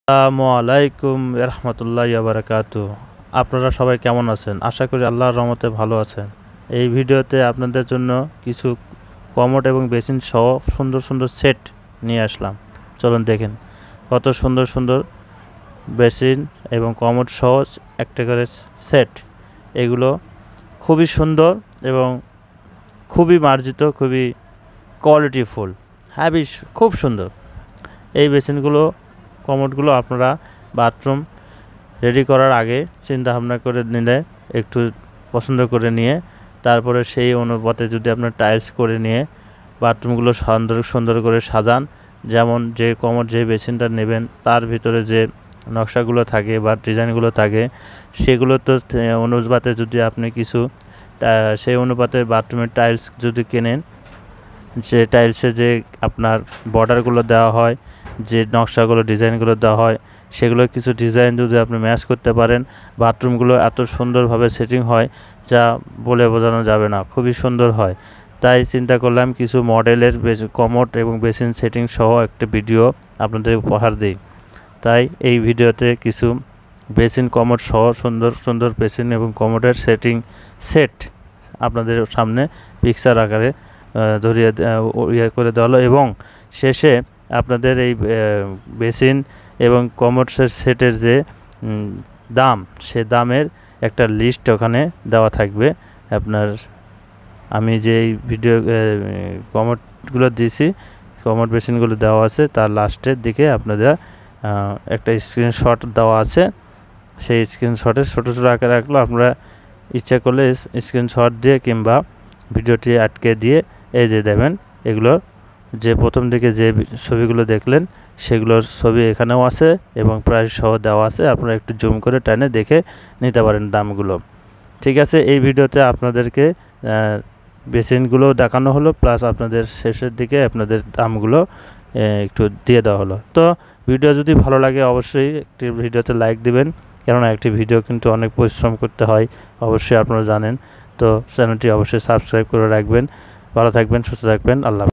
আসসালামু আলাইকুম রহমতুল্লাহি ওয়া বারাকাতুহু। আপনারা সবাই কেমন আছেন? আশা করি আল্লাহর রহমতে ভালো আছেন। এই ভিডিওতে আপনাদের জন্য কিছু কমোড এবং বেসিন সহ সুন্দর সুন্দর সেট নিয়ে আসলাম। চলুন দেখেন কত সুন্দর সুন্দর বেসিন এবং কমোড সহ একটা করে সেট। এগুলো খুবই সুন্দর এবং খুবই মার্জিত, খুবই কোয়ালিটিফুল, হ্যাভি, খুব সুন্দর। এই বেসিনগুলো কমোডগুলো আপনারা বাথরুম রেডি করার আগে চিন্তা ভাবনা করে নিলে, একটু পছন্দ করে নিয়ে তারপরে সেই অনুপাতে যদি আপনার টাইলস করে নিয়ে বাথরুমগুলো সুন্দর করে সাজান। যেমন যে কমোড যে বেসিনটা নেবেন তার ভিতরে যে নকশাগুলো থাকে বা ডিজাইনগুলো থাকে সেগুলো তো অনুপাতে যদি আপনি কিছু সেই অনুপাতে বাথরুমের টাইলস যদি কেনেন, যে টাইলসে যে আপনার বর্ডারগুলো দেওয়া হয়, যে নকশাগুলো ডিজাইনগুলো দেওয়া হয়, সেগুলো কিছু ডিজাইন যদি আপনি ম্যাচ করতে পারেন, বাথরুমগুলো এত সুন্দরভাবে সেটিং হয় যা বলে বোঝানো যাবে না, খুবই সুন্দর হয়। তাই চিন্তা করলাম কিছু মডেলের কমোড এবং বেসিন সেটিং সহ একটা ভিডিও আপনাদের উপহার দিই। তাই এই ভিডিওতে কিছু বেসিন কমোড সহ সুন্দর সুন্দর বেসিন এবং কমোডের সেট আপনাদের সামনে পিকচার আকারে ধরিয়ে করে দেওয়া হলো, এবং শেষে আপনাদের এই বেসিন এবং কমোডসের সেটের যে দাম, সে দামের একটা লিস্ট ওখানে দেওয়া থাকবে। আপনার আমি যে এই ভিডিও কমোডগুলো দিয়েছি, কমোড বেসিনগুলো দেওয়া আছে, তার লাস্টের দিকে আপনাদের একটা স্ক্রিনশট দেওয়া আছে। সেই স্ক্রিনশটে ছোটো ছোটো আকারে রাখলো, আপনারা ইচ্ছা করলে স্ক্রিনশট দিয়ে কিংবা ভিডিওটি আটকে দিয়ে এই যে দেবেন, এগুলো যে প্রথম দিকে যে ছবিগুলো দেখলেন সেগুলোর ছবি এখানেও আছে এবং প্রাইস সহ দেওয়া আছে। আপনারা একটু জুম করে টেনে দেখে নিতে পারেন দামগুলো। ঠিক আছে, এই ভিডিওতে আপনাদেরকে বেসিনগুলো দেখানো হলো, প্লাস আপনাদের শেষের দিকে আপনাদের দামগুলো একটু দিয়ে দেওয়া হলো। তো ভিডিও যদি ভালো লাগে অবশ্যই একটি ভিডিওতে লাইক দিবেন, কেননা একটি ভিডিও কিন্তু অনেক পরিশ্রম করতে হয়, অবশ্যই আপনারা জানেন। তো চ্যানেলটি অবশ্যই সাবস্ক্রাইব করে রাখবেন। ভালো থাকবেন, সুস্থ থাকবেন, আল্লাহ।